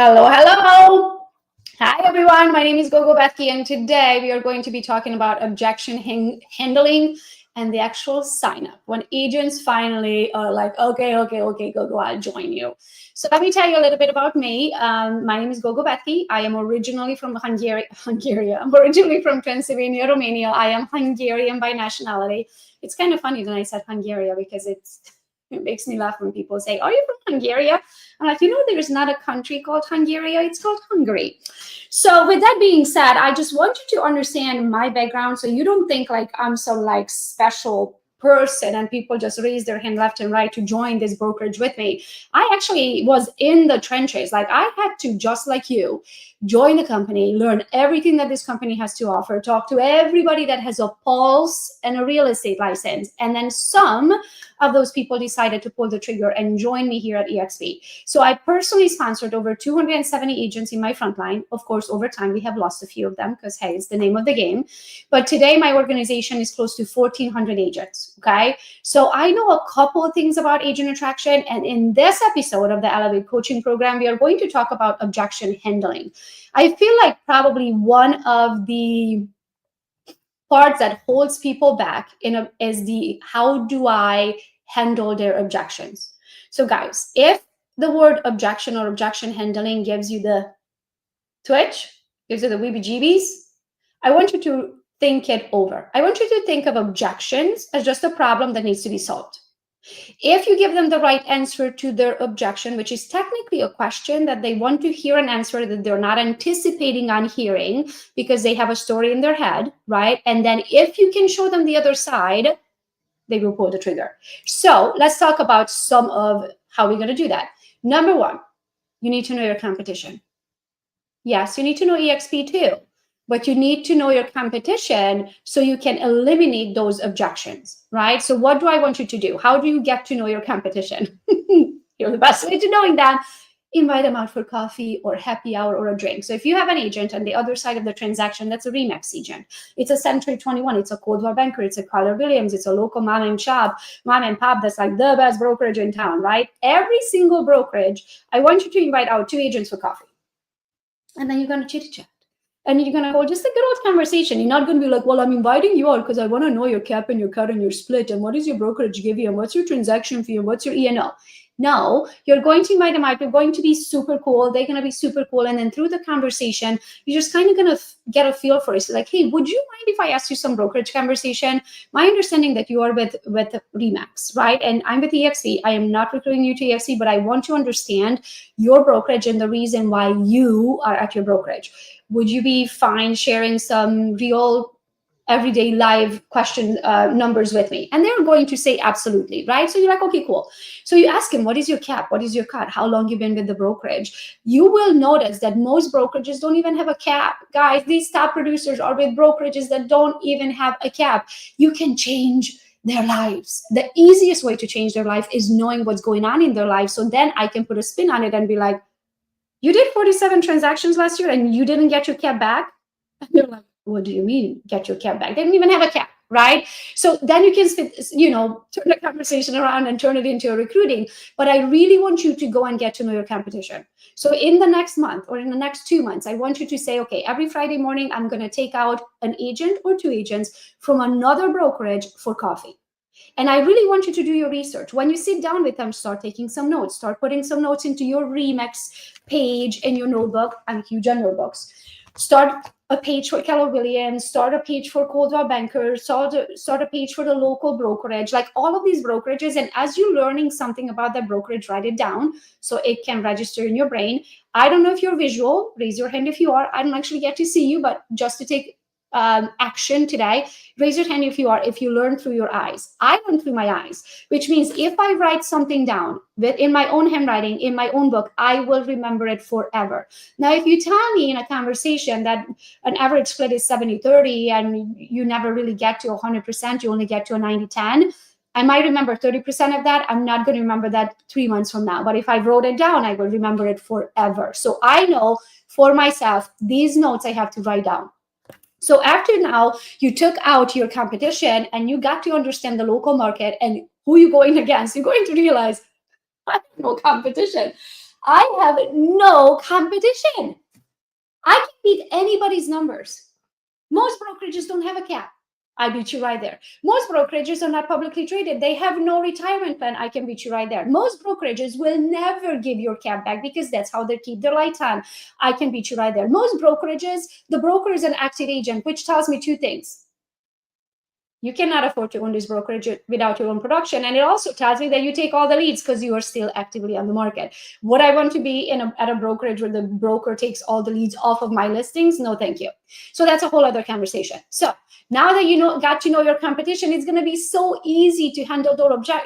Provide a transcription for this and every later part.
Hello, hello. Hi, everyone. My name is Gogo Bethke, and today we are going to be talking about objection handling and the actual sign up when agents finally are like, okay, Gogo, I'll join you. So let me tell you a little bit about me. My name is Gogo Bethke. I am originally from Hungary. I'm originally from Transylvania, Romania. I am Hungarian by nationality. It's kind of funny when I said Hungary because it makes me laugh when people say, are you from Hungary? I'm like, there's not a country called Hungary. It's called Hungary. So with that being said, I just want you to understand my background so you don't think like I'm some like special person and people just raise their hand left and right to join this brokerage with me. I actually was in the trenches. Like I had to, just like you, join the company, learn everything that this company has to offer, talk to everybody that has a pulse and a real estate license. And then some of those people decided to pull the trigger and join me here at EXP. So I personally sponsored over 270 agents in my front line. Of course, over time, we have lost a few of them because, hey, it's the name of the game. But today, my organization is close to 1,400 agents, okay? So I know a couple of things about agent attraction. And in this episode of the Elevate Coaching Program, we are going to talk about objection handling. I feel like probably one of the parts that holds people back is the how do I handle their objections. So guys, if the word objection or objection handling gives you the twitch, gives you the weebie-jeebies, I want you to think it over. I want you to think of objections as just a problem that needs to be solved. If you give them the right answer to their objection, which is technically a question that they want to hear an answer that they're not anticipating on hearing because they have a story in their head, right? And then if you can show them the other side, they will pull the trigger. So let's talk about some of how we're going to do that. Number one, you need to know your competition. Yes, you need to know EXP too, but you need to know your competition so you can eliminate those objections, right? So what do I want you to do? How do you get to know your competition? Here's the best way to knowing them. Invite them out for coffee or happy hour or a drink. So if you have an agent on the other side of the transaction, that's a RE/MAX agent. It's a Century 21. It's a Coldwell Banker. It's a Keller Williams. It's a local mom and pop that's like the best brokerage in town, right? Every single brokerage, I want you to invite out 2 agents for coffee. And then you're going to chit chat. And you're going to hold just a good old conversation. You're not going to be like, well, I'm inviting you out because I want to know your cap and your cut and your split. And what does your brokerage give you? And what's your transaction fee? And what's your E&O? No, you're going to invite them out. You're going to be super cool. They're going to be super cool. And then through the conversation, you're just kind of going to get a feel for it. So like, hey, would you mind if I asked you some brokerage conversation? My understanding that you are with RE/MAX, right? And I'm with EXP. I am not recruiting you to EXP, but I want to understand your brokerage and the reason why you are at your brokerage. Would you be fine sharing some real everyday live question numbers with me? And they're going to say absolutely, right? So you're like, okay, cool. So you ask him, what is your cap? What is your cut? How long you've been with the brokerage? You will notice that most brokerages don't even have a cap. Guys, these top producers are with brokerages that don't even have a cap. You can change their lives. The easiest way to change their life is knowing what's going on in their life. So then I can put a spin on it and be like, you did 47 transactions last year and you didn't get your cap back? And they're like, what do you mean get your cap back? They didn't even have a cap, right? So then you can, turn the conversation around and turn it into a recruiting. But I really want you to go and get to know your competition. So in the next month or in the next 2 months, I want you to say, okay, every Friday morning, I'm going to take out an agent or 2 agents from another brokerage for coffee. And I really want you to do your research. When you sit down with them, start taking some notes. Start putting some notes into your RE/MAX page in your notebook. I'm huge on notebooks. Start a page for Keller Williams. Start a page for Coldwell Banker. Start a page for the local brokerage. Like all of these brokerages. And as you're learning something about that brokerage, write it down so it can register in your brain. I don't know if you're visual. Raise your hand if you are. I don't actually get to see you, but just to take action today, raise your hand if you learn through your eyes. I learn through my eyes, which means if I write something down in my own handwriting, in my own book, I will remember it forever. Now, if you tell me in a conversation that an average split is 70-30 and you never really get to 100%, you only get to a 90-10, I might remember 30% of that. I'm not going to remember that 3 months from now. But if I wrote it down, I will remember it forever. So I know for myself, these notes I have to write down. So after now, you took out your competition and you got to understand the local market and who you're going against. You're going to realize I have no competition. I have no competition. I can beat anybody's numbers. Most brokerages don't have a cap. I beat you right there. Most brokerages are not publicly traded. They have no retirement plan. I can beat you right there. Most brokerages will never give your cap back because that's how they keep their lights on. I can beat you right there. Most brokerages, the broker is an active agent, which tells me two things. You cannot afford to own this brokerage without your own production. And it also tells me that you take all the leads because you are still actively on the market. Would I want to be at a brokerage where the broker takes all the leads off of my listings? No, thank you. So that's a whole other conversation. So now that you got to know your competition, it's going to be so easy to handle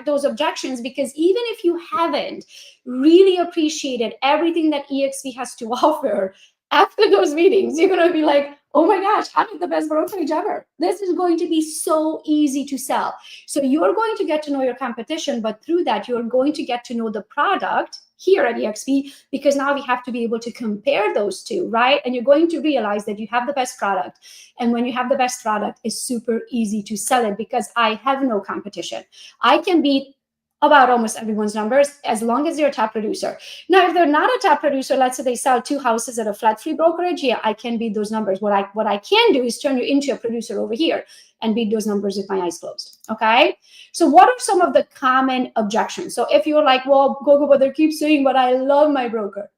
those objections, because even if you haven't really appreciated everything that EXP has to offer, after those meetings, you're going to be like, oh my gosh, I'm the best brokerage ever. This is going to be so easy to sell. So you're going to get to know your competition, but through that, you're going to get to know the product here at EXP, because now we have to be able to compare those two, right? And you're going to realize that you have the best product. And when you have the best product, it's super easy to sell it because I have no competition. I can beat about almost everyone's numbers as long as they're a top producer. Now, if they're not a top producer, let's say they sell 2 houses at a flat fee brokerage, yeah, I can beat those numbers. What I can do is turn you into a producer over here and beat those numbers with my eyes closed, okay? So what are some of the common objections? So if you're like, well, Gogo, but they keep saying, but I love my broker.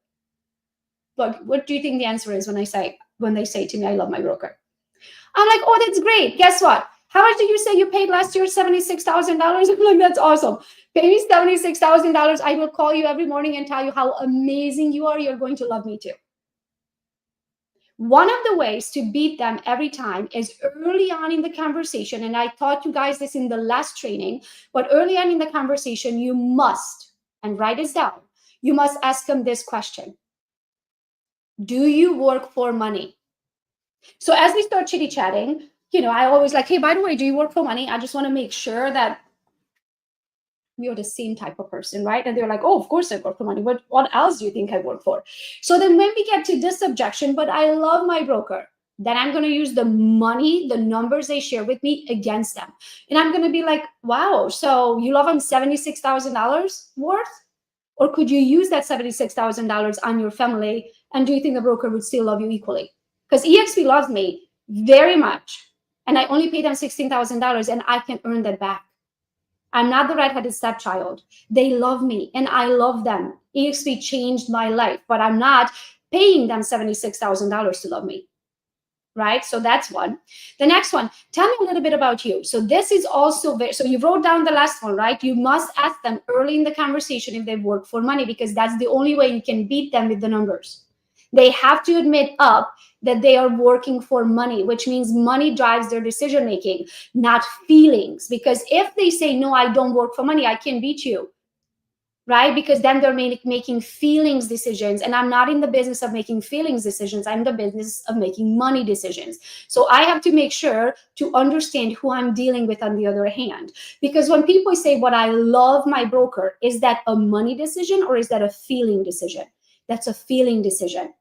Look, what do you think the answer is when they say to me, I love my broker? I'm like, oh, that's great. Guess what? How much did you say you paid last year? $76,000? I'm like, that's awesome. Pay me $76,000. I will call you every morning and tell you how amazing you are. You're going to love me too. One of the ways to beat them every time is early on in the conversation. And I taught you guys this in the last training, but early on in the conversation, you must, and write this down, you must ask them this question. Do you work for money? So as we start chitty-chatting, I always like, hey, by the way, do you work for money? I just want to make sure that we are the same type of person, right? And they're like, oh, of course I work for money. What else do you think I work for? So then when we get to this objection, but I love my broker, then I'm going to use the money, the numbers they share with me against them. And I'm going to be like, wow, so you love them $76,000 worth? Or could you use that $76,000 on your family? And do you think the broker would still love you equally? Because EXP loves me very much. And I only pay them $16,000 and I can earn that back. I'm not the redheaded stepchild. They love me and I love them. EXP changed my life, but I'm not paying them $76,000 to love me. Right? So that's one. The next one, tell me a little bit about you. So this is also so you wrote down the last one, right? You must ask them early in the conversation if they work for money, because that's the only way you can beat them with the numbers. They have to admit up that they are working for money, which means money drives their decision making, not feelings. Because if they say, no, I don't work for money, I can beat you. Right? Because then they're making feelings decisions. And I'm not in the business of making feelings decisions. I'm in the business of making money decisions. So I have to make sure to understand who I'm dealing with on the other hand. Because when people say, what I love my broker, is that a money decision or is that a feeling decision? That's a feeling decision.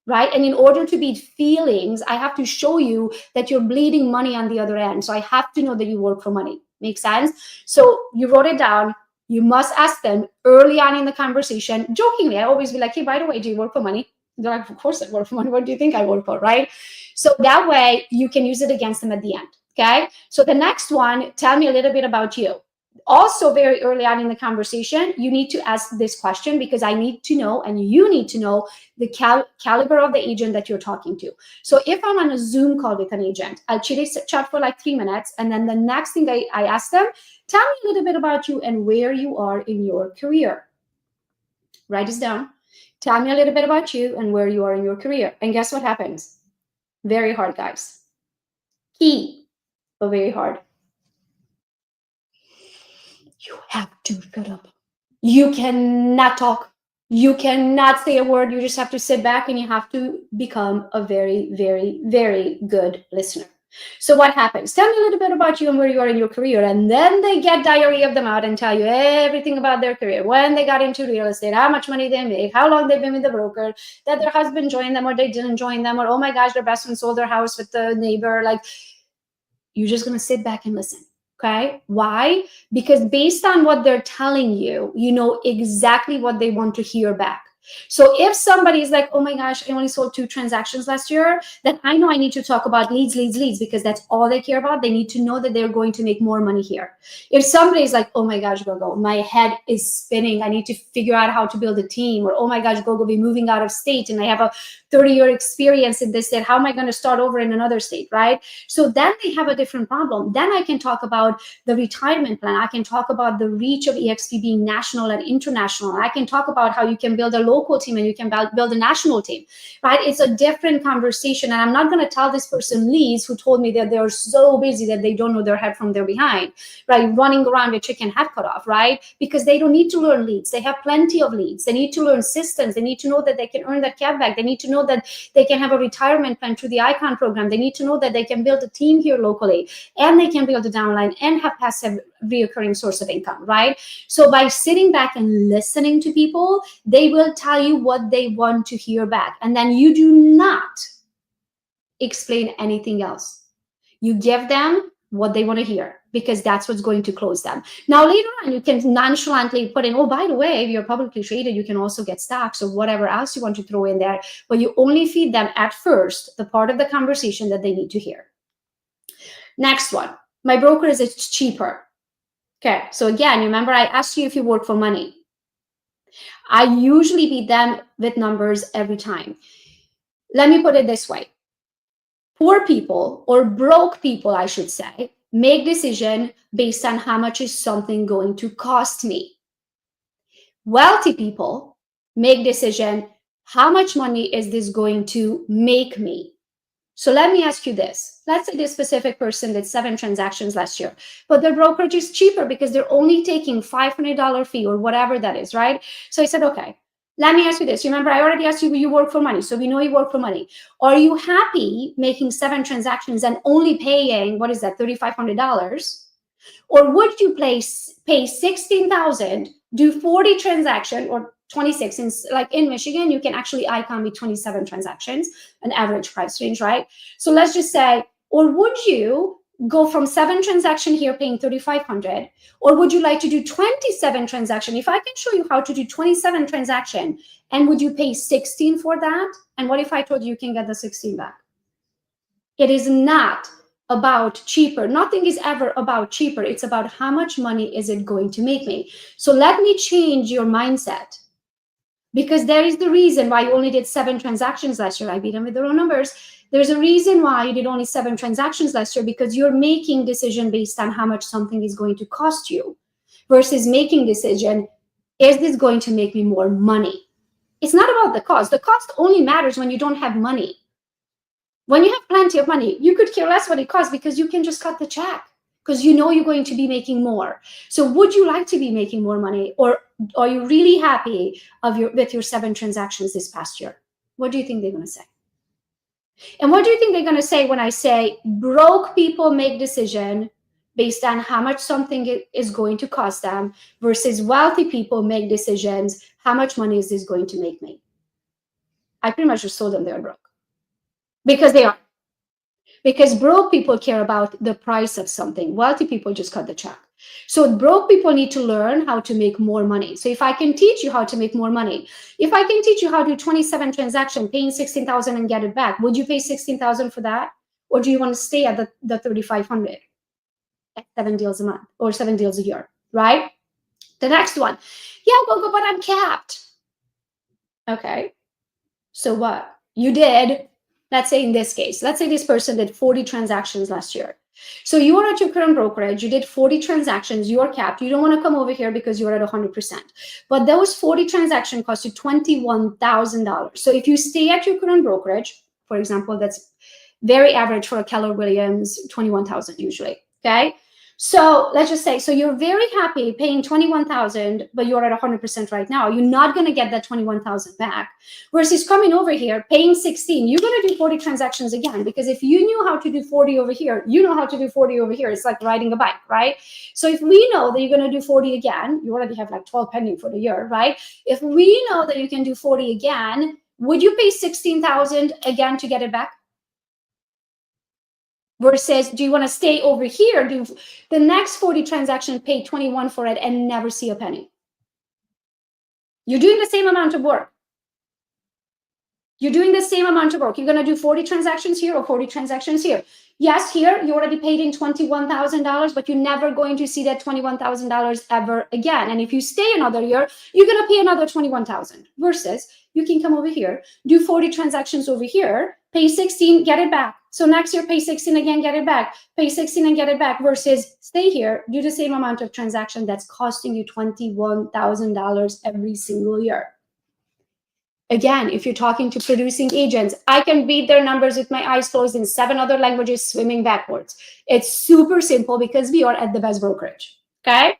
Right? And in order to beat feelings, I have to show you that you're bleeding money on the other end. So I have to know that you work for money. Make sense? So you wrote it down. You must ask them early on in the conversation. Jokingly, I always be like, hey, by the way, do you work for money? They're like, of course I work for money. What do you think I work for? Right? So that way you can use it against them at the end. Okay? So the next one, tell me a little bit about you. Also, very early on in the conversation, you need to ask this question, because I need to know and you need to know the caliber of the agent that you're talking to. So if I'm on a Zoom call with an agent, I'll chat for like 3 minutes. And then the next thing I ask them, tell me a little bit about you and where you are in your career. Write this down. Tell me a little bit about you and where you are in your career. And guess what happens? Very hard, guys. Key, but very hard. You have to shut up. You cannot talk. You cannot say a word. You just have to sit back and you have to become a very, very, very good listener. So what happens? Tell me a little bit about you and where you are in your career. And then they get diarrhea of them out and tell you everything about their career, when they got into real estate, how much money they make, how long they've been with the broker, that their husband joined them or they didn't join them, or, oh my gosh, their best friend sold their house with the neighbor. Like, you're just going to sit back and listen. Okay. Why? Because based on what they're telling you, you know exactly what they want to hear back. So if somebody is like, oh my gosh, I only sold 2 transactions last year, then I know I need to talk about leads, because that's all they care about. They need to know that they're going to make more money here. If somebody is like, oh my gosh, Gogo, my head is spinning, I need to figure out how to build a team, or oh my gosh, Gogo, be moving out of state and I have a 30-year experience in this state, how am I going to start over in another state, right? So then they have a different problem. Then I can talk about the retirement plan. I can talk about the reach of EXP being national and international. I can talk about how you can build a local team and you can build a national team, right? It's a different conversation. And I'm not going to tell this person leads who told me that they're so busy that they don't know their head from their behind, right? Running around with chicken head cut off, right? Because they don't need to learn leads. They have plenty of leads. They need to learn systems. They need to know that they can earn that cab back. They need to know that they can have a retirement plan through the Icon program. They need to know that they can build a team here locally, and they can build a downline and have passive reoccurring source of income, right? So by sitting back and listening to people, they will tell you what they want to hear back. And then you do not explain anything else. You give them what they want to hear, because that's what's going to close them. Now, later on, you can nonchalantly put in, oh, by the way, if you're publicly traded, you can also get stocks or whatever else you want to throw in there. But you only feed them at first the part of the conversation that they need to hear. Next one, my broker is it's cheaper. Okay, so again, remember I asked you if you work for money. I usually beat them with numbers every time. Let me put it this way. Poor people, or broke people, I should say, make decision based on how much is something going to cost me. Wealthy people make decision, how much money is this going to make me? So let me ask you this. Let's say this specific person did 7 transactions last year, but their brokerage is cheaper because they're only taking $500 fee or whatever that is, right? So I said, okay, let me ask you this. Remember, I already asked you, you work for money. So we know you work for money. Are you happy making 7 transactions and only paying, what is that, $3,500? Or would you pay $16,000, do 40 transactions, or 26, like in Michigan, you can actually icon with 27 transactions, an average price range, right? So let's just say, or would you go from 7 transactions here paying $3,500, or would you like to do 27 transactions? If I can show you how to do 27 transactions, and would you pay 16 for that? And what if I told you you can get the 16 back? It is not about cheaper. Nothing is ever about cheaper. It's about how much money is it going to make me. So let me change your mindset, because there is the reason why you only did 7 transactions last year. I beat them with their own numbers. There's a reason why you did only 7 transactions last year, because you're making decision based on how much something is going to cost you, versus making decision, is this going to make me more money? It's not about the cost. The cost only matters when you don't have money. When you have plenty of money, you could care less what it costs, because you can just cut the check, because you know you're going to be making more. So would you like to be making more money, or are you really happy with your 7 transactions this past year? What do you think they're going to say? And what do you think they're going to say when I say broke people make decision based on how much something is going to cost them, versus wealthy people make decisions, how much money is this going to make me? I pretty much just told them they're broke. Because they are. Because broke people care about the price of something. Wealthy people just cut the check. So broke people need to learn how to make more money. So if I can teach you how to make more money, if I can teach you how to do 27 transactions, paying $16,000 and get it back, would you pay $16,000 for that? Or do you want to stay at the $3,500 at 7 deals a month or 7 deals a year, right? The next one, yeah, Gogo, but I'm capped. Okay, so what? You did, let's say in this case, let's say this person did 40 transactions last year. So you are at your current brokerage, you did 40 transactions, you're capped. You don't want to come over here because you're at 100%. But those 40 transactions cost you $21,000. So if you stay at your current brokerage, for example, that's very average for a Keller Williams, 21,000 usually, okay? So let's just say, so you're very happy paying 21,000, but you're at 100% right now. You're not going to get that 21,000 back. Versus coming over here, paying 16, you're going to do 40 transactions again, because if you knew how to do 40 over here, you know how to do 40 over here. It's like riding a bike, right? So if we know that you're going to do 40 again, you already have like 12 pending for the year, right? If we know that you can do 40 again, would you pay 16,000 again to get it back? Versus, do you want to stay over here, do the next 40 transactions, pay 21 for it, and never see a penny? You're doing the same amount of work. You're doing the same amount of work. You're going to do 40 transactions here or 40 transactions here. Yes, here you already paid in $21,000, but you're never going to see that $21,000 ever again. And if you stay another year, you're going to pay another $21,000 versus you can come over here, do 40 transactions over here, pay 16, get it back. So next year, pay 16 again, get it back, pay 16 and get it back versus stay here, do the same amount of transaction that's costing you $21,000 every single year. Again, if you're talking to producing agents, I can read their numbers with my eyes closed in 7 other languages, swimming backwards. It's super simple because we are at the best brokerage. Okay.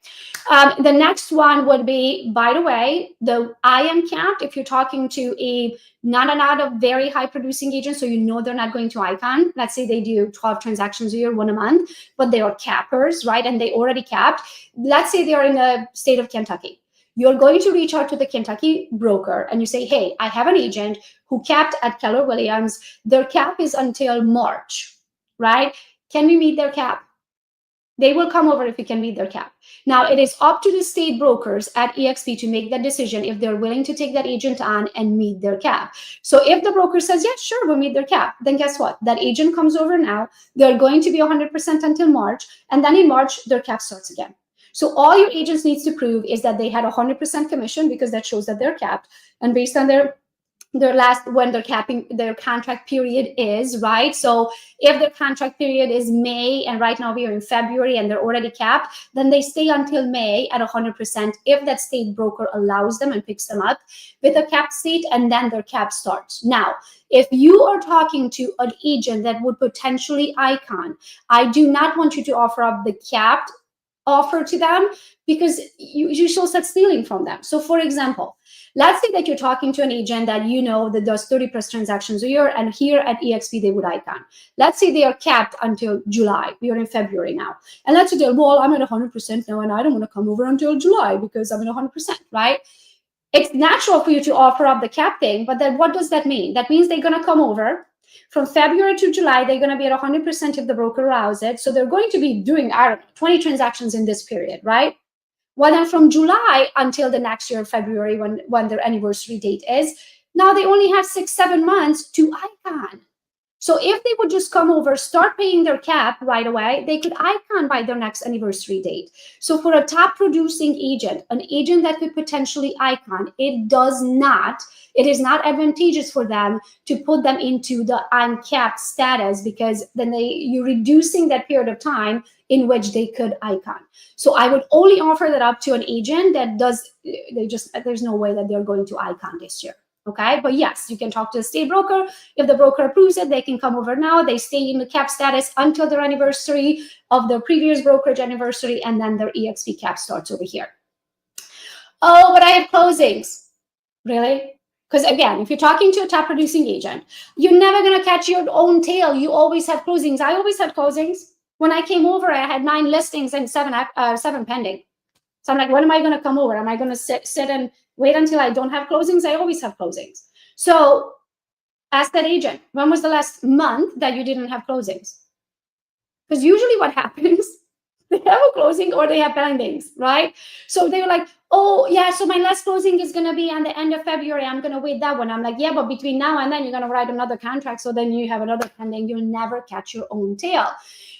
The next one would be, by the way, the IM capped. If you're talking to not a very high producing agent, so you know they're not going to icon. Let's say they do 12 transactions a year, 1 a month, but they are cappers, right? And they already capped. Let's say they are in the state of Kentucky. You're going to reach out to the Kentucky broker and you say, hey, I have an agent who capped at Keller Williams. Their cap is until March, right? Can we meet their cap? They will come over if we can meet their cap. Now, it is up to the state brokers at eXp to make that decision if they're willing to take that agent on and meet their cap. So if the broker says, yes, sure, we'll meet their cap, then guess what? That agent comes over now. They're going to be 100% until March. And then in March, their cap starts again. So all your agents needs to prove is that they had 100% commission because that shows that they're capped. And based on their last, when they're capping, their contract period is, right? So if their contract period is May, and right now we are in February and they're already capped, then they stay until May at 100% if that state broker allows them and picks them up with a capped state, and then their cap starts. Now, if you are talking to an agent that would potentially icon, I do not want you to offer up the capped offer to them because you shall start stealing from them. So for example, let's say that you're talking to an agent that you know that does 30 plus transactions a year, and here at eXp they would icon. Let's say they are capped until July. We are in February now. And let's say they're, well, I'm at 100% now and I don't want to come over until July because I'm at 100%, right? It's natural for you to offer up the cap thing, but then what does that mean? That means they're going to come over. From February to July, they're going to be at 100% if the broker allows it. So they're going to be doing, I don't know, 20 transactions in this period, right? Well, then from July until the next year, February, when their anniversary date is, now they only have 6-7 months to icon. So if they would just come over, start paying their cap right away, they could icon by their next anniversary date. So for a top producing agent, an agent that could potentially icon, it is not advantageous for them to put them into the uncapped status, because then you're reducing that period of time in which they could icon. So I would only offer that up to an agent that there's no way that they're going to icon this year. Okay, but yes, you can talk to the state broker. If the broker approves it, they can come over now. They stay in the cap status until their anniversary of their previous brokerage anniversary, and then their eXp cap starts over here. Oh, but I have closings. Really? Because again, if you're talking to a top producing agent, you're never going to catch your own tail. You always have closings. I always had closings. When I came over, I had 9 listings and 7 pending. So I'm like, when am I going to come over? Am I going to sit and wait until I don't have closings? I always have closings. So ask that agent, when was the last month that you didn't have closings? Because usually what happens, they have a closing or they have pendings, right? So they were like, oh, yeah, so my last closing is going to be on the end of February. I'm going to wait that one. I'm like, yeah, but between now and then, you're going to write another contract. So then you have another pending. You'll never catch your own tail.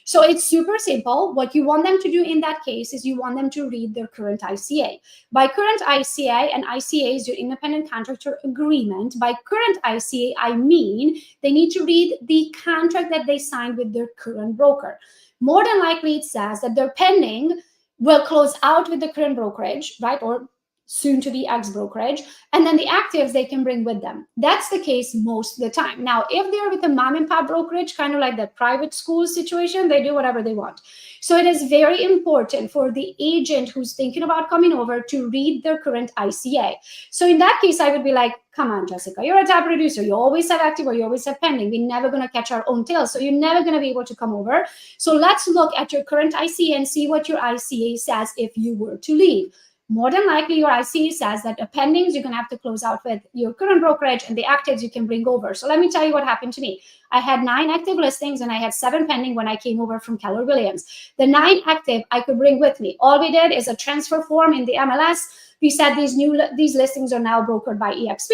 So it's super simple. What you want them to do in that case is you want them to read their current ICA. By current ICA, and ICA is your independent contractor agreement. By current ICA, I mean they need to read the contract that they signed with their current broker. More than likely, it says that their pending will close out with the current brokerage, right? Or soon to be ex-brokerage, and then the actives they can bring with them. That's the case most of the time. Now, if they're with a mom and pop brokerage, kind of like that private school situation, they do whatever they want. So it is very important for the agent who's thinking about coming over to read their current ICA. So in that case, I would be like, come on, Jessica, you're a top producer. You always have active or you always have pending. We're never going to catch our own tail. So you're never going to be able to come over. So let's look at your current ICA and see what your ICA says if you were to leave. More than likely, your ICA says that the pendings you're going to have to close out with your current brokerage, and the actives you can bring over. So let me tell you what happened to me. I had 9 active listings and I had 7 pending when I came over from Keller Williams. The 9 active I could bring with me. All we did is a transfer form in the MLS. We said these listings are now brokered by eXp.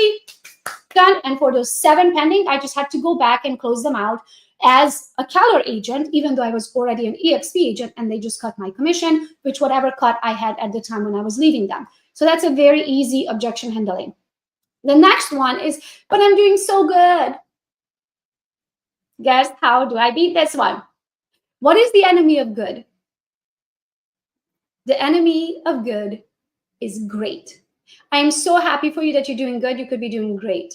done. And for those 7 pending, I just had to go back and close them out as a Keller agent, even though I was already an EXP agent, and they just cut my commission, which whatever cut I had at the time when I was leaving them. So that's a very easy objection handling. The next one is, but I'm doing so good. Guess how do I beat this one? What is the enemy of good? The enemy of good is great. I am so happy for you that you're doing good. You could be doing great.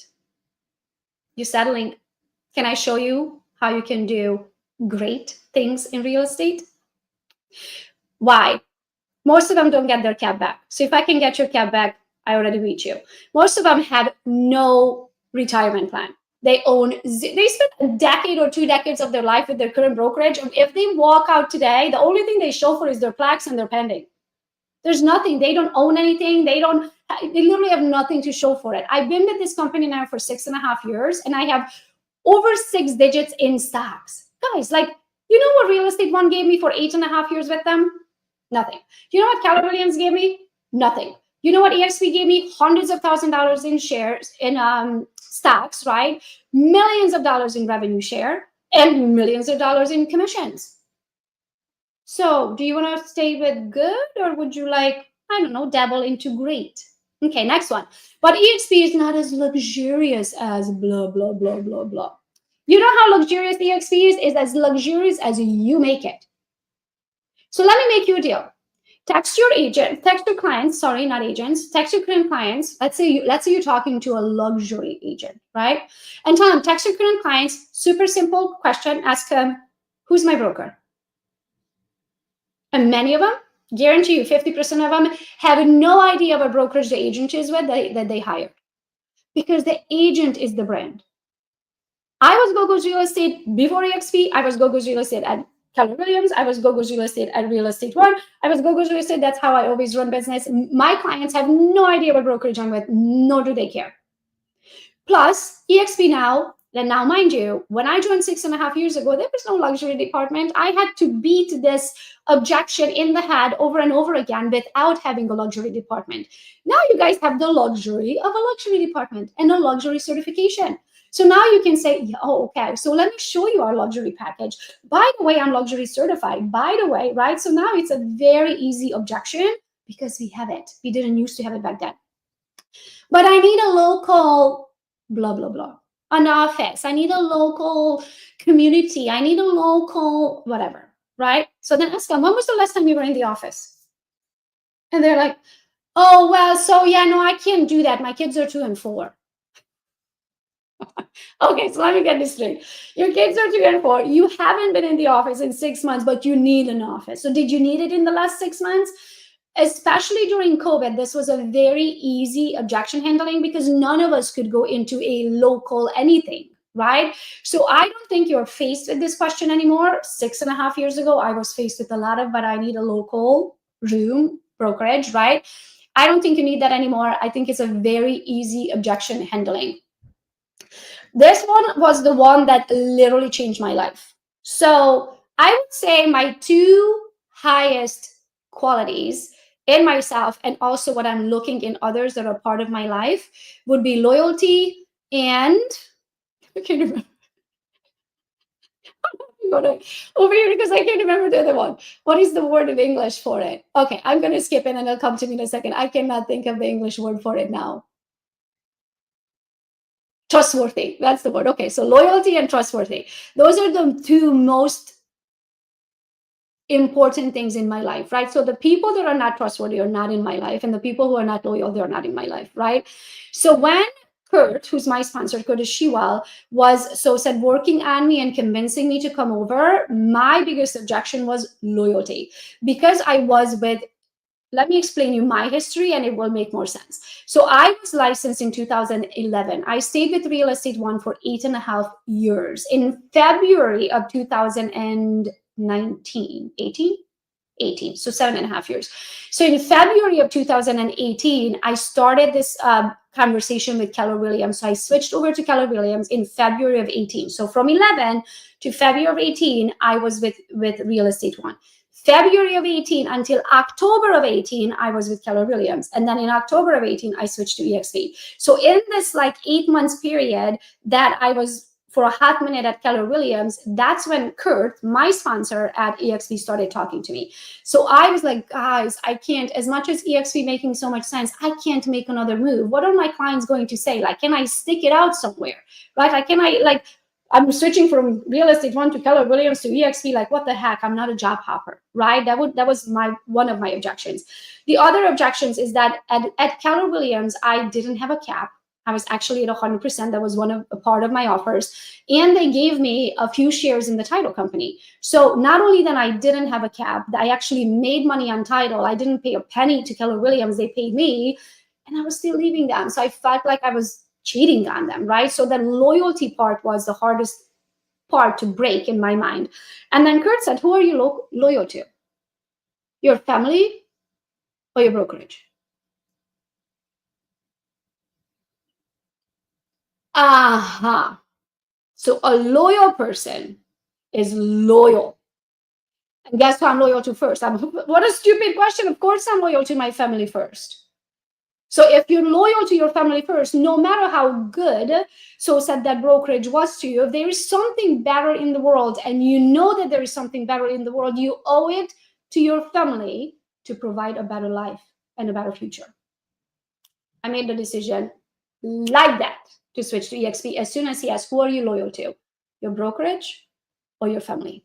You're settling. Can I show you how you can do great things in real estate? Why? Most of them don't get their cab back. So if I can get your cab back, I already beat you. Most of them have no retirement plan. They spent a decade or 2 decades of their life with their current brokerage. And if they walk out today, the only thing they show for is their plaques and their pending. There's nothing. They don't own anything. They literally have nothing to show for it. I've been with this company now for 6.5 years, and I have over 6 digits in stocks. Guys, like, you know what Real Estate One gave me for 8.5 years with them? Nothing. You know what Keller Williams gave me? Nothing. You know what EXP gave me? Hundreds of $1,000s in shares, in stocks, right? Millions of dollars in revenue share and millions of dollars in commissions. So do you want to stay with good, or would you like, I don't know, dabble into great? Okay, next one. But EXP is not as luxurious as blah, blah, blah, blah, blah. You know how luxurious EXP is? It's as luxurious as you make it. So let me make you a deal. Text your clients, sorry, not agents, text your current clients. Let's say you're talking to a luxury agent, right? And tell them, text your current clients, super simple question, ask them, who's my broker? And many of them, guarantee you 50% of them have no idea what brokerage the agent is with that they hired, because the agent is the brand. I was Gogo's Real Estate before EXP. I was Gogo's Real Estate at Keller Williams. I was Gogo's Real Estate at Real Estate One. I was Gogo's Real Estate. That's how I always run business. My clients have no idea what brokerage I'm with, nor do they care. Plus, EXP now, and now mind you, when I joined 6.5 years ago, there was no luxury department. I had to beat this objection in the head over and over again without having a luxury department. Now you guys have the luxury of a luxury department and a luxury certification. So now you can say, oh, okay, so let me show you our luxury package. By the way, I'm luxury certified. By the way, right? So now it's a very easy objection because we have it. We didn't used to have it back then. But I need a local blah, blah, blah. An office. I need a local community. I need a local whatever, right? So then ask them, when was the last time you were in the office? And they're like, oh, well, so yeah, no, I can't do that. My kids are 2 and 4. Okay, so let me get this straight. Your kids are 2 and 4. You haven't been in the office in 6 months, but you need an office. So did you need it in the last 6 months? Especially during COVID, this was a very easy objection handling because none of us could go into a local anything, right? So I don't think you're faced with this question anymore. 6.5 years ago, I was faced with a lot of, but I need a local room brokerage, right? I don't think you need that anymore. I think it's a very easy objection handling. This one was the one that literally changed my life. So I would say my 2 highest qualities in myself and also what I'm looking in others that are part of my life would be loyalty and, I can't remember. Over here because I can't remember the other one. What is the word in English for it? Okay, I'm going to skip it and it'll come to me in a second. I cannot think of the English word for it now. Trustworthy, that's the word. Okay, so loyalty and trustworthy. Those are the 2 most important things in my life, right? So the people that are not trustworthy are not in my life, and the people who are not loyal, they're not in my life, right? So when Kurt, who's my sponsor, Curtis Shewell, said working on me and convincing me to come over, my biggest objection was loyalty, because I was with, let me explain you my history and it will make more sense. So I was licensed in 2011. I stayed with Real Estate One for 8.5 years. In February of 2019, 18, so 7.5 years. So in February of 2018, I started this conversation with Keller Williams. So I switched over to Keller Williams in February of 18. So from 11 to February of 18, I was with Real Estate One. February of 18 until October of 18, I was with Keller Williams. And then in October of 18, I switched to EXP. So in this like 8 months period that I was for a hot minute at Keller Williams, that's when Kurt, my sponsor at EXP, started talking to me. So I was like, guys, I can't, as much as EXP making so much sense, I can't make another move. What are my clients going to say? Like, can I stick it out somewhere? Right? Like, can I, like, I'm switching from real estate one to Keller Williams to EXP. Like, what the heck? I'm not a job hopper, right? That was one of my objections. The other objections is that at Keller Williams, I didn't have a cap. I was actually at 100%. That was a part of my offers. And they gave me a few shares in the title company. So not only that I didn't have a cap, I actually made money on title. I didn't pay a penny to Keller Williams. They paid me, and I was still leaving them. So I felt like I was cheating on them, right? So the loyalty part was the hardest part to break in my mind. And then Kurt said, who are you loyal to? Your family or your brokerage? Aha. So a loyal person is loyal. And guess who I'm loyal to first? What a stupid question. Of course I'm loyal to my family first. So if you're loyal to your family first, no matter how good, so said that brokerage was to you, if there is something better in the world and you know that there is something better in the world, you owe it to your family to provide a better life and a better future. I made the decision like that to switch to EXP as soon as he asked, who are you loyal to? Your brokerage or your family?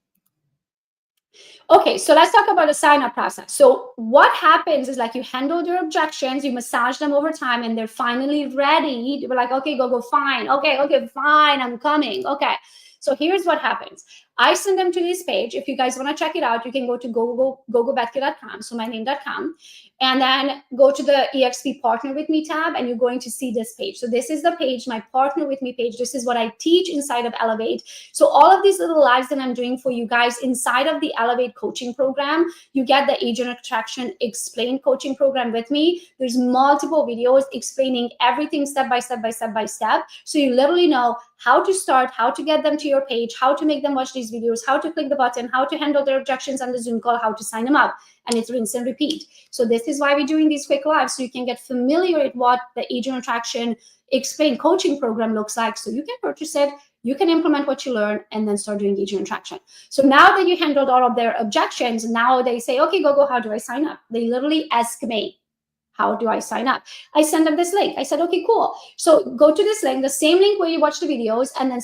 Okay, so let's talk about the sign-up process. So what happens is, like, you handle your objections, you massage them over time, and they're finally ready. You're like, okay, go, fine. Okay, fine, I'm coming. Okay, so here's what happens. I send them to this page. If you guys want to check it out, you can go to gogobethke.com, so my name.com, and then go to the EXP Partner With Me tab, and you're going to see this page. So this is the page, my Partner With Me page. This is what I teach inside of Elevate. So all of these little lives that I'm doing for you guys inside of the Elevate coaching program, you get the Agent Attraction Explained coaching program with me. There's multiple videos explaining everything step by step by step by step. So you literally know how to start, how to get them to your page, how to make them watch these videos, how to click the button, how to handle their objections on the Zoom call, how to sign them up. And it's rinse and repeat. So this is why we're doing these quick lives, so you can get familiar with what the Agent Attraction Explained coaching program looks like. So you can purchase it, you can implement what you learn, and then start doing Agent Attraction. So now that you handled all of their objections, now they say, okay, Gogo, how do I sign up? They literally ask me, how do I sign up? I send them this link. I said, okay, cool. So go to this link, the same link where you watch the videos, and then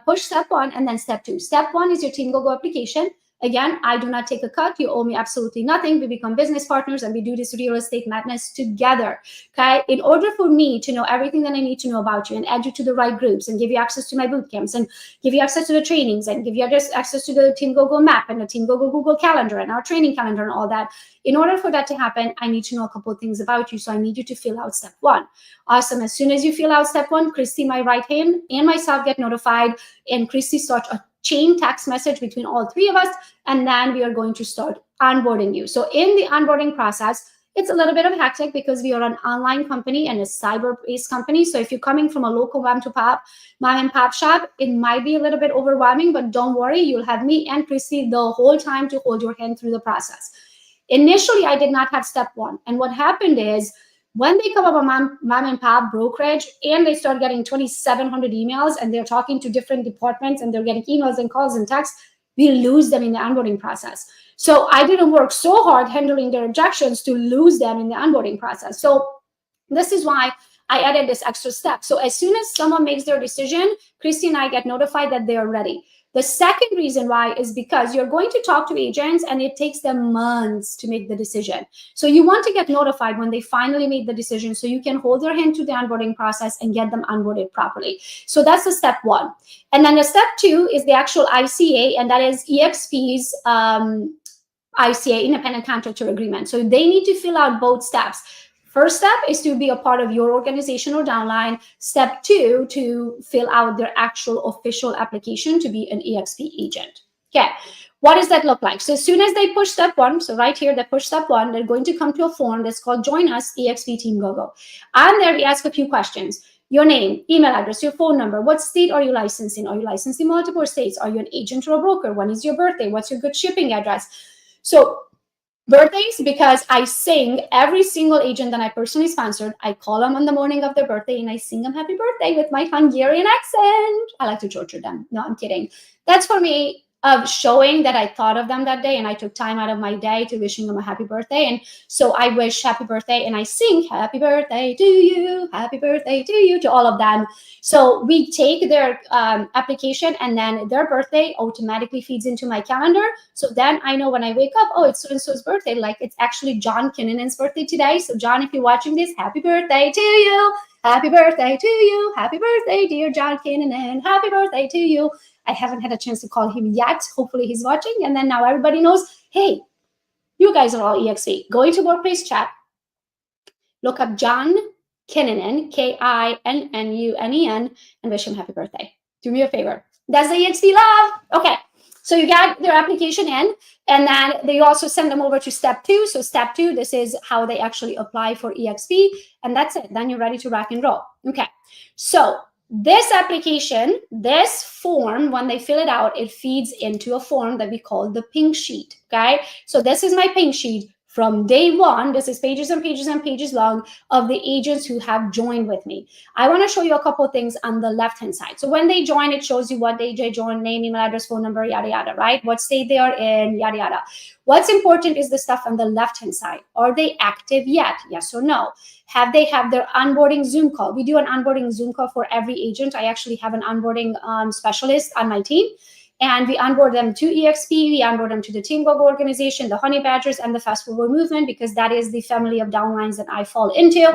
push step 1 and then step 2. Step 1 is your Team Gogo application. Again, I do not take a cut. You owe me absolutely nothing. We become business partners and we do this real estate madness together. Okay. In order for me to know everything that I need to know about you and add you to the right groups and give you access to my boot camps and give you access to the trainings and give you access to the Team Gogo map and the Team Gogo Google Calendar and our training calendar and all that. In order for that to happen, I need to know a couple of things about you. So I need you to fill out step 1. Awesome. As soon as you fill out step 1, Christy, my right hand, and myself get notified, and Christy starts a chain text message between all 3 of us, and then we are going to start onboarding you. So in the onboarding process, it's a little bit of hectic because we are an online company and a cyber-based company. So if you're coming from a local mom and pop shop, it might be a little bit overwhelming, but don't worry, you'll have me and Christy the whole time to hold your hand through the process. Initially, I did not have step 1. And what happened is, when they come up a mom and pop brokerage and they start getting 2,700 emails and they're talking to different departments and they're getting emails and calls and texts, we lose them in the onboarding process. So I didn't work so hard handling their objections to lose them in the onboarding process. So this is why I added this extra step. So as soon as someone makes their decision, Christy and I get notified that they are ready. The second reason why is because you're going to talk to agents and it takes them months to make the decision. So you want to get notified when they finally made the decision so you can hold their hand to the onboarding process and get them onboarded properly. So that's the step 1. And then the step 2 is the actual ICA, and that is EXP's ICA, Independent Contractor Agreement. So they need to fill out both steps. First step is to be a part of your organization or downline. Step 2, to fill out their actual official application to be an EXP agent. Okay, what does that look like? So as soon as they push step 1, so right here, they push step 1, they're going to come to a form that's called Join Us EXP Team Gogo. And there we ask a few questions. Your name, email address, your phone number, what state are you licensed in? Are you licensed in multiple states? Are you an agent or a broker? When is your birthday? What's your good shipping address? So birthdays, because I sing every single agent that I personally sponsored. I call them on the morning of their birthday and I sing them happy birthday with my Hungarian accent. I like to torture them. No, I'm kidding. That's for me of showing that I thought of them that day and I took time out of my day to wishing them a happy birthday. And so I wish happy birthday and I sing happy birthday to you, happy birthday to you, to all of them. So we take their application and then their birthday automatically feeds into my calendar. So then I know when I wake up, oh, it's so-and-so's birthday. Like it's actually John Kinnan's birthday today. So John, if you're watching this, happy birthday to you. Happy birthday to you. Happy birthday, dear John Kinnan. Happy birthday to you. I haven't had a chance to call him yet. Hopefully he's watching. And then now everybody knows, hey, you guys are all EXP. Go into workplace chat. Look up John Kinnan, Kinnun, and wish him happy birthday. Do me a favor. That's the EXP love. Okay. So you get their application in, and then they also send them over to step 2. So step 2, this is how they actually apply for EXP, and that's it. Then you're ready to rock and roll. Okay. So this application, this form, when they fill it out, it feeds into a form that we call the pink sheet. Okay. So this is my pink sheet. From day one, this is pages and pages and pages long of the agents who have joined with me. I want to show you a couple of things on the left-hand side. So when they join, it shows you what they joined, name, email address, phone number, yada, yada, right? What state they are in, yada, yada. What's important is the stuff on the left-hand side. Are they active yet? Yes or no? Have they had their onboarding Zoom call? We do an onboarding Zoom call for every agent. I actually have an onboarding specialist on my team. And we onboard them to EXP, we onboard them to the Team Gogo organization, the Honey Badgers, and the Fast Forward movement, because that is the family of downlines that I fall into.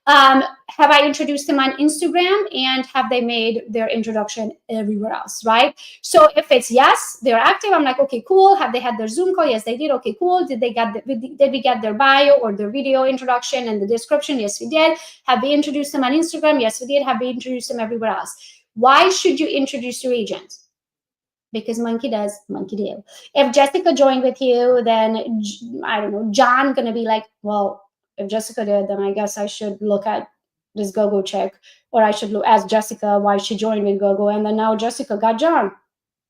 Have I introduced them on Instagram, and have they made their introduction everywhere else, right? So if it's yes, they're active, I'm like, okay, cool. Have they had their Zoom call? Yes, they did. Okay, cool. Did we get their bio or their video introduction and the description? Yes, we did. Have we introduced them on Instagram? Yes, we did. Have we introduced them everywhere else? Why should you introduce your agent? Because monkey does, monkey do. If Jessica joined with you, then I don't know, John gonna be like, well, if Jessica did, then I guess I should look at this Gogo chick, or I should ask Jessica why she joined with Gogo, and then now Jessica got John.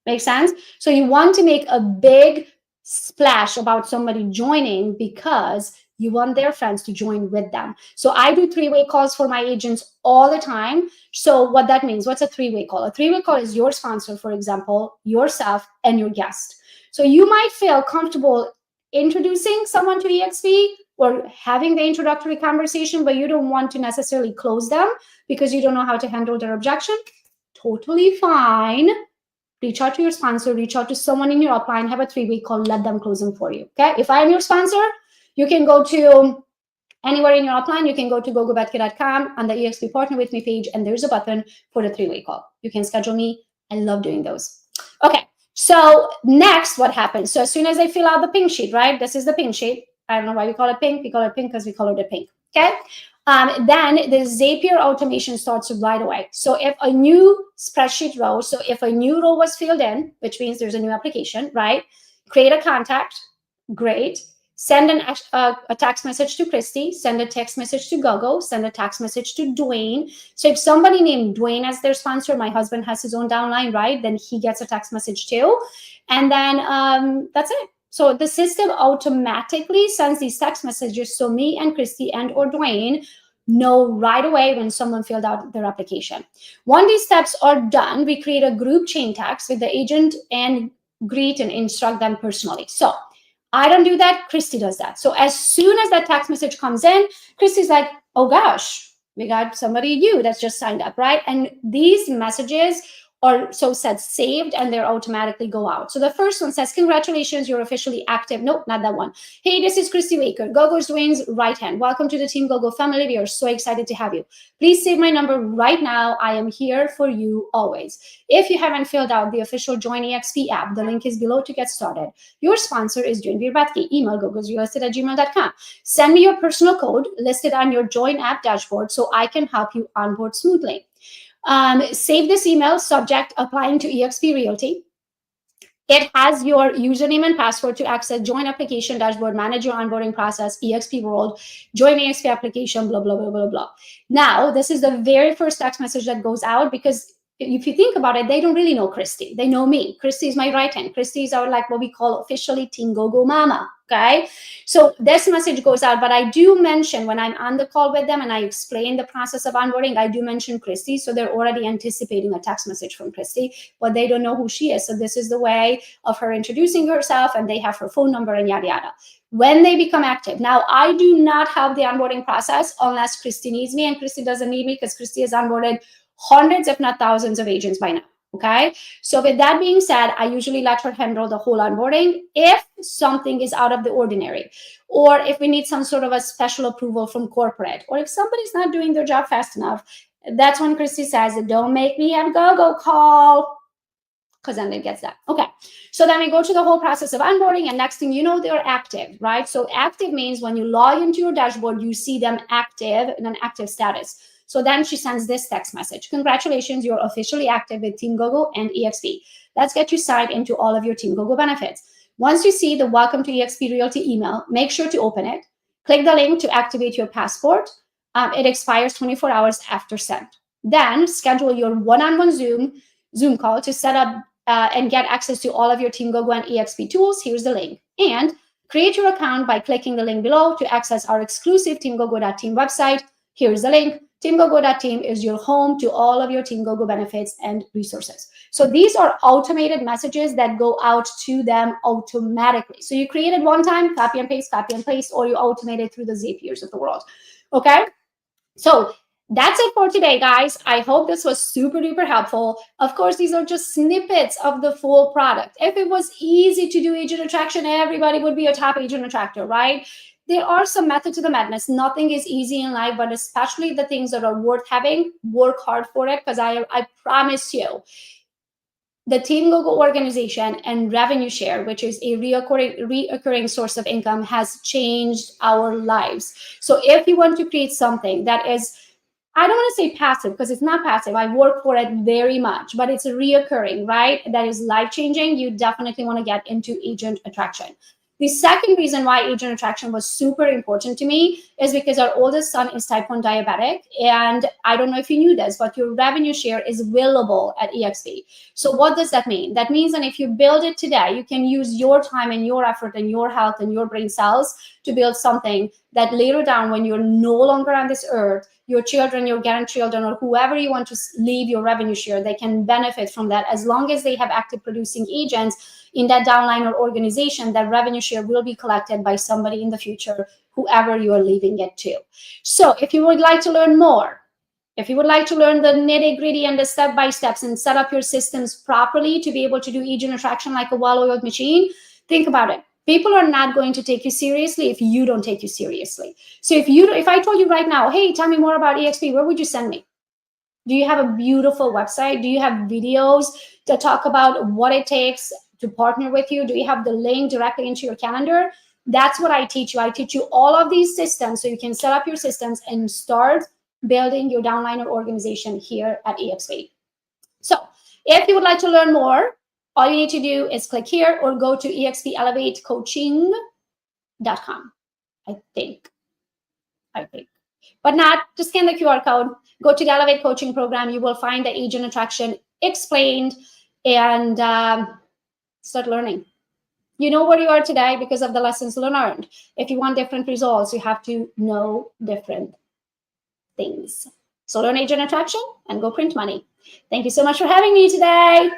Make sense? So you want to make a big splash about somebody joining because you want their friends to join with them. So I do 3-way calls for my agents all the time. So what that means, what's a 3-way call? A 3-way call is your sponsor, for example, yourself, and your guest. So you might feel comfortable introducing someone to EXP or having the introductory conversation, but you don't want to necessarily close them because you don't know how to handle their objection. Totally fine. Reach out to your sponsor, reach out to someone in your upline, have a 3-way call, let them close them for you. Okay. If I'm your sponsor, you can go to anywhere in your upline. You can go to gogobethke.com on the EXP Partner With Me page, and there's a button for the 3-way call. You can schedule me. I love doing those. Okay. So next, what happens? So as soon as I fill out the pink sheet, right? This is the pink sheet. I don't know why we call it pink. We call it pink because we colored it pink. Okay. Then the Zapier automation starts right away. So if a new spreadsheet row, so if a new row was filled in, which means there's a new application, right? Create a contact. Great. Send a text message to Christy, send a text message to Gogo, send a text message to Dwayne. So if somebody named Dwayne as their sponsor, my husband has his own downline, right? Then he gets a text message too. And then that's it. So the system automatically sends these text messages so me and Christy and or Dwayne know right away when someone filled out their application. When these steps are done, we create a group chain text with the agent and greet and instruct them personally. So I don't do that. Christy does that. So as soon as that text message comes in, Christy's like, oh gosh, we got somebody new that's just signed up, right? And these messages are so said saved, and they're automatically go out. So the first one says, congratulations, you're officially active. Nope, not that one. Hey, this is Christy Waker, Gogo's Dwayne's right hand. Welcome to the Team Gogo family. We are so excited to have you. Please save my number right now. I am here for you always. If you haven't filled out the official Join EXP app, the link is below to get started. Your sponsor is Gogo Bethke. Email gogosrealestate@gmail.com. Send me your personal code listed on your Join app dashboard so I can help you onboard smoothly. Save this email, subject applying to EXP Realty. It has your username and password to access Join application dashboard, manage your onboarding process, EXP World, Join EXP application, blah, blah, blah, blah, blah. Now, this is the very first text message that goes out because if you think about it, they don't really know Christy. They know me. Christy is my right hand. Christy is our, like, what we call officially Team Gogo Mama. Okay. So this message goes out, but I do mention when I'm on the call with them and I explain the process of onboarding, I do mention Christy. So they're already anticipating a text message from Christy, but they don't know who she is. So this is the way of her introducing herself, and they have her phone number and yada, yada. When they become active. Now, I do not have the onboarding process unless Christy needs me, and Christy doesn't need me because Christy has onboarded hundreds, if not thousands of agents by now. Okay. So with that being said, I usually let her handle the whole onboarding if something is out of the ordinary, or if we need some sort of a special approval from corporate, or if somebody's not doing their job fast enough. That's when Christy says, don't make me have Gogo call, because then it gets that. Okay. So then we go to the whole process of onboarding, and next thing you know, they're active, right? So active means when you log into your dashboard, you see them active in an active status. So then she sends this text message. Congratulations, you're officially active with Team Gogo and EXP. Let's get you signed into all of your Team Gogo benefits. Once you see the Welcome to EXP Realty email, make sure to open it. Click the link to activate your passport. It expires 24 hours after send. Then schedule your one-on-one Zoom call to set up and get access to all of your Team Gogo and EXP tools. Here's the link. And create your account by clicking the link below to access our exclusive teamgogo.team website. Here's the link. teamgogo.team is your home to all of your Team Gogo benefits and resources. So these are automated messages that go out to them automatically. So you create it one time, copy and paste, or you automate it through the Zapiers of the world. Okay. So that's it for today, guys. I hope this was super duper helpful. Of course, these are just snippets of the full product. If it was easy to do agent attraction, everybody would be a top agent attractor, right? There are some methods to the madness. Nothing is easy in life, but especially the things that are worth having, work hard for it, because I promise you, the Team Gogo organization and revenue share, which is a reoccurring source of income, has changed our lives. So if you want to create something that is, I don't want to say passive, because it's not passive. I work for it very much, but it's reoccurring, right? That is life-changing. You definitely want to get into agent attraction. The second reason why agent attraction was super important to me is because our oldest son is type 1 diabetic. And I don't know if you knew this, but your revenue share is billable at EXP. So what does that mean? That means that if you build it today, you can use your time and your effort and your health and your brain cells to build something that later down, when you're no longer on this earth, your children, your grandchildren, or whoever you want to leave your revenue share, they can benefit from that as long as they have active producing agents in that downline or organization. That revenue share will be collected by somebody in the future, whoever you are leaving it to. So if you would like to learn more, if you would like to learn the nitty-gritty and the step-by-steps and set up your systems properly to be able to do agent attraction like a well-oiled machine, think about it. People are not going to take you seriously if you don't take you seriously. So if I told you right now, hey, tell me more about EXP, where would you send me? Do you have a beautiful website? Do you have videos that talk about what it takes to partner with you? Do you have the link directly into your calendar? That's what I teach you. I teach you all of these systems so you can set up your systems and start building your downline or organization here at EXP. So if you would like to learn more, all you need to do is click here or go to expelevatecoaching.com. I think. But not, just scan the QR code, go to the Elevate Coaching Program. You will find the agent attraction explained, and start learning. You know where you are today because of the lessons learned. If you want different results, you have to know different things. So learn agent attraction and go print money. Thank you so much for having me today.